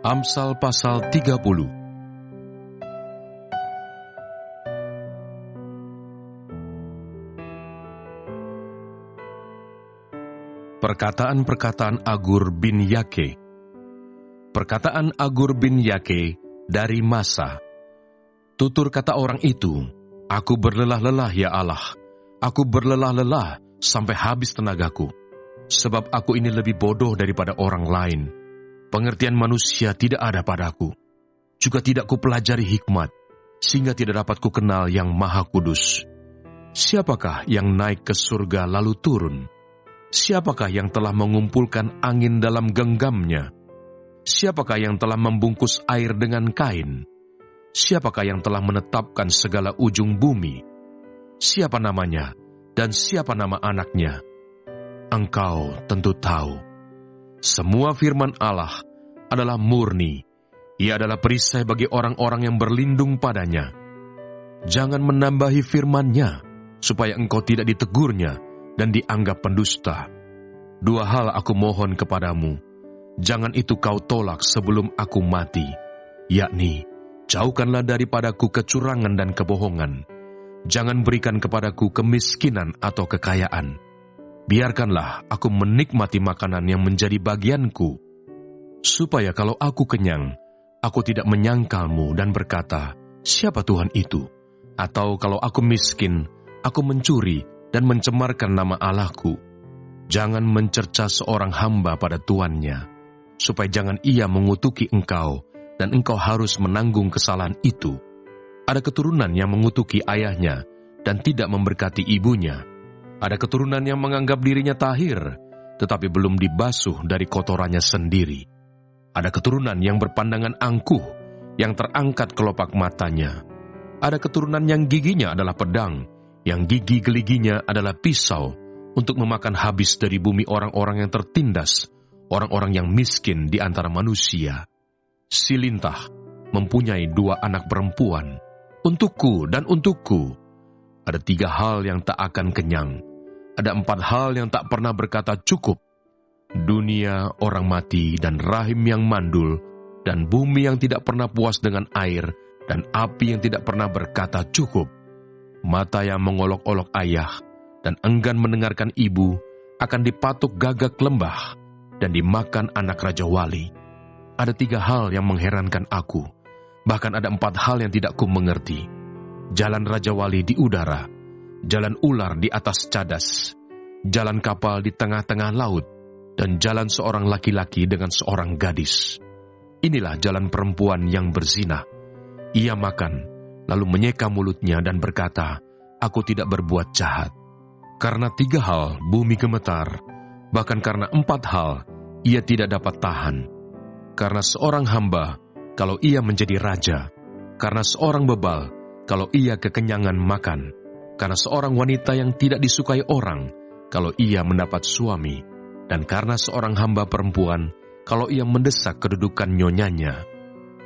Amsal pasal 30. Perkataan-perkataan Agur bin Yake. Perkataan Agur bin Yake dari Masa. Tutur kata orang itu, "Aku berlelah-lelah ya Allah, aku berlelah-lelah sampai habis tenagaku, sebab aku ini lebih bodoh daripada orang lain. Pengertian manusia tidak ada padaku, juga tidak kupelajari hikmat, sehingga tidak dapat kukenal yang Maha Kudus. Siapakah yang naik ke surga lalu turun? Siapakah yang telah mengumpulkan angin dalam genggamnya? Siapakah yang telah membungkus air dengan kain? Siapakah yang telah menetapkan segala ujung bumi? Siapa namanya dan siapa nama anaknya? Engkau tentu tahu. Semua firman Allah adalah murni. Ia adalah perisai bagi orang-orang yang berlindung padanya. Jangan menambahi firman-Nya, supaya engkau tidak ditegurnya dan dianggap pendusta. 2 hal aku mohon kepadamu, jangan itu kau tolak sebelum aku mati, yakni, jauhkanlah daripadaku kecurangan dan kebohongan. Jangan berikan kepadaku kemiskinan atau kekayaan. Biarkanlah aku menikmati makanan yang menjadi bagianku, supaya kalau aku kenyang, aku tidak menyangkalmu dan berkata, siapa Tuhan itu? Atau kalau aku miskin, aku mencuri dan mencemarkan nama Allahku. Jangan mencerca seorang hamba pada tuannya, supaya jangan ia mengutuki engkau, dan engkau harus menanggung kesalahan itu. Ada keturunan yang mengutuki ayahnya, dan tidak memberkati ibunya. Ada keturunan yang menganggap dirinya tahir, tetapi belum dibasuh dari kotorannya sendiri. Ada keturunan yang berpandangan angkuh, yang terangkat kelopak matanya. Ada keturunan yang giginya adalah pedang, yang gigi geliginya adalah pisau, untuk memakan habis dari bumi orang-orang yang tertindas, orang-orang yang miskin di antara manusia. Si lintah mempunyai 2 anak perempuan, untukku dan untukku. Ada 3 hal yang tak akan kenyang. Ada 4 hal yang tak pernah berkata cukup. Dunia, orang mati, dan rahim yang mandul, dan bumi yang tidak pernah puas dengan air, dan api yang tidak pernah berkata cukup. Mata yang mengolok-olok ayah, dan enggan mendengarkan ibu, akan dipatuk gagak lembah, dan dimakan anak raja wali. Ada 3 hal yang mengherankan aku, bahkan ada 4 hal yang tidak ku mengerti. Jalan raja wali di udara, jalan ular di atas cadas, jalan kapal di tengah-tengah laut, dan jalan seorang laki-laki dengan seorang gadis. Inilah jalan perempuan yang berzina. Ia makan, lalu menyeka mulutnya dan berkata, aku tidak berbuat jahat. Karena 3 hal bumi gemetar, bahkan karena 4 hal ia tidak dapat tahan. Karena seorang hamba, kalau ia menjadi raja. Karena seorang bebal, kalau ia kekenyangan makan. Karena seorang wanita yang tidak disukai orang, kalau ia mendapat suami. Dan karena seorang hamba perempuan, kalau ia mendesak kedudukan nyonyanya.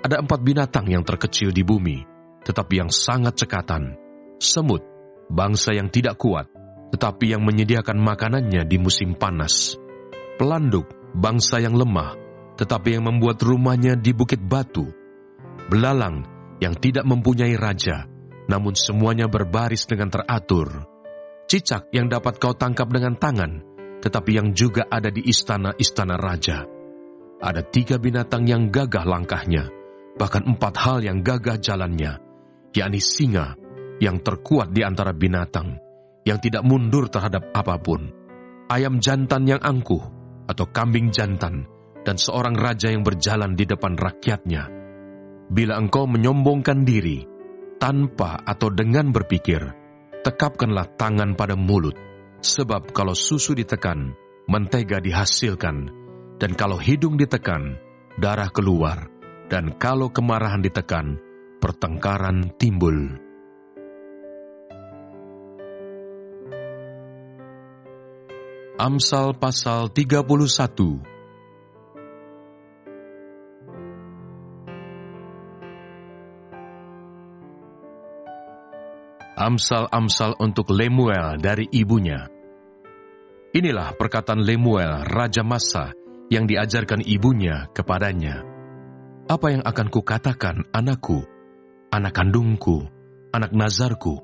Ada 4 binatang yang terkecil di bumi, tetapi yang sangat cekatan. Semut, bangsa yang tidak kuat, tetapi yang menyediakan makanannya di musim panas. Pelanduk, bangsa yang lemah, tetapi yang membuat rumahnya di bukit batu. Belalang, yang tidak mempunyai raja, namun semuanya berbaris dengan teratur. Cicak yang dapat kau tangkap dengan tangan, tetapi yang juga ada di istana-istana raja. Ada 3 binatang yang gagah langkahnya, bahkan 4 hal yang gagah jalannya, yakni singa, yang terkuat di antara binatang, yang tidak mundur terhadap apapun, ayam jantan yang angkuh, atau kambing jantan, dan seorang raja yang berjalan di depan rakyatnya. Bila engkau menyombongkan diri, tanpa atau dengan berpikir, tekapkanlah tangan pada mulut, sebab kalau susu ditekan, mentega dihasilkan, dan kalau hidung ditekan, darah keluar, dan kalau kemarahan ditekan, pertengkaran timbul. Amsal pasal 31. Amsal-amsal untuk Lemuel dari ibunya. Inilah perkataan Lemuel, Raja Masa, yang diajarkan ibunya kepadanya. Apa yang akan kukatakan, anakku, anak kandungku, anak nazarku?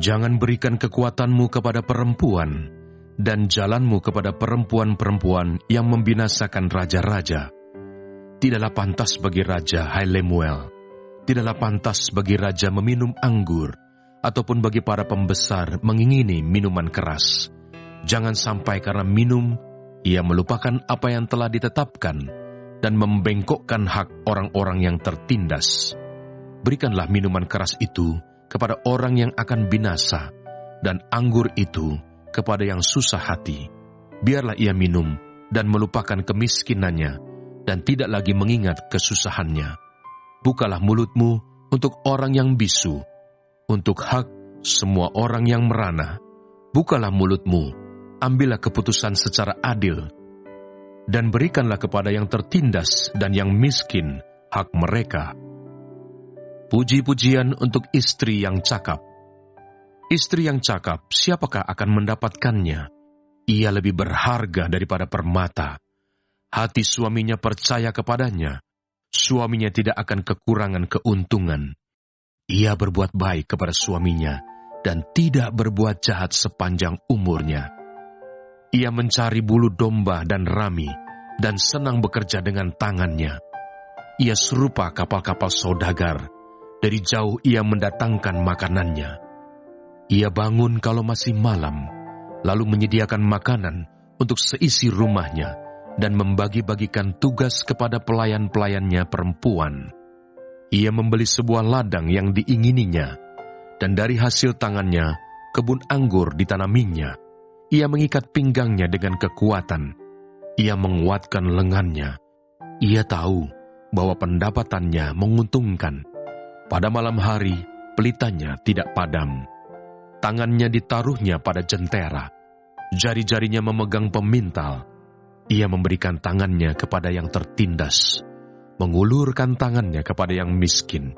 Jangan berikan kekuatanmu kepada perempuan, dan jalanmu kepada perempuan-perempuan yang membinasakan raja-raja. Tidaklah pantas bagi raja, hai Lemuel. Tidaklah pantas bagi raja meminum anggur, ataupun bagi para pembesar mengingini minuman keras. Jangan sampai karena minum, ia melupakan apa yang telah ditetapkan, dan membengkokkan hak orang-orang yang tertindas. Berikanlah minuman keras itu kepada orang yang akan binasa, dan anggur itu kepada yang susah hati. Biarlah ia minum dan melupakan kemiskinannya, dan tidak lagi mengingat kesusahannya. Bukalah mulutmu untuk orang yang bisu, untuk hak semua orang yang merana. Bukalah mulutmu, ambillah keputusan secara adil, dan berikanlah kepada yang tertindas dan yang miskin hak mereka. Puji-pujian untuk istri yang cakap. Istri yang cakap, siapakah akan mendapatkannya? Ia lebih berharga daripada permata. Hati suaminya percaya kepadanya. Suaminya tidak akan kekurangan keuntungan. Ia berbuat baik kepada suaminya dan tidak berbuat jahat sepanjang umurnya. Ia mencari bulu domba dan rami, dan senang bekerja dengan tangannya. Ia serupa kapal-kapal saudagar, dari jauh ia mendatangkan makanannya. Ia bangun kalau masih malam, lalu menyediakan makanan untuk seisi rumahnya, dan membagi-bagikan tugas kepada pelayan-pelayannya perempuan. Ia membeli sebuah ladang yang diingininya, dan dari hasil tangannya, kebun anggur ditanaminya. Ia mengikat pinggangnya dengan kekuatan. Ia menguatkan lengannya. Ia tahu bahwa pendapatannya menguntungkan. Pada malam hari, pelitanya tidak padam. Tangannya ditaruhnya pada jentera. Jari-jarinya memegang pemintal. Ia memberikan tangannya kepada yang tertindas, mengulurkan tangannya kepada yang miskin.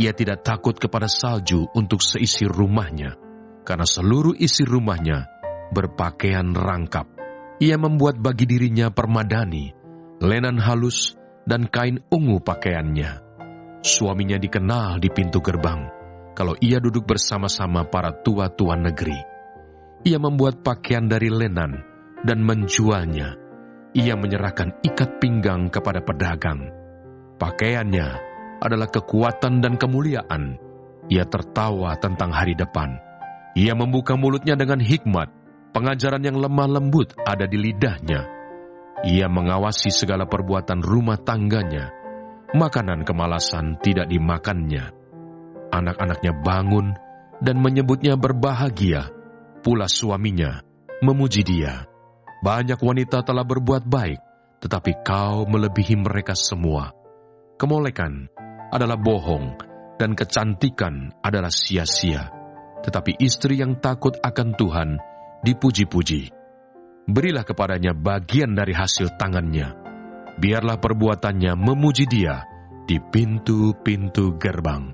Ia tidak takut kepada salju untuk seisi rumahnya, karena seluruh isi rumahnya berpakaian rangkap. Ia membuat bagi dirinya permadani, lenan halus, dan kain ungu pakaiannya. Suaminya dikenal di pintu gerbang, kalau ia duduk bersama-sama para tua-tua negeri. Ia membuat pakaian dari lenan dan menjualnya. Ia menyerahkan ikat pinggang kepada pedagang. Pakaiannya adalah kekuatan dan kemuliaan. Ia tertawa tentang hari depan. Ia membuka mulutnya dengan hikmat. Pengajaran yang lemah lembut ada di lidahnya. Ia mengawasi segala perbuatan rumah tangganya. Makanan kemalasan tidak dimakannya. Anak-anaknya bangun dan menyebutnya berbahagia. Pula suaminya memuji dia. Banyak wanita telah berbuat baik, tetapi kau melebihi mereka semua. Kemolekan adalah bohong, dan kecantikan adalah sia-sia. Tetapi istri yang takut akan Tuhan dipuji-puji. Berilah kepadanya bagian dari hasil tangannya. Biarlah perbuatannya memuji dia di pintu-pintu gerbang.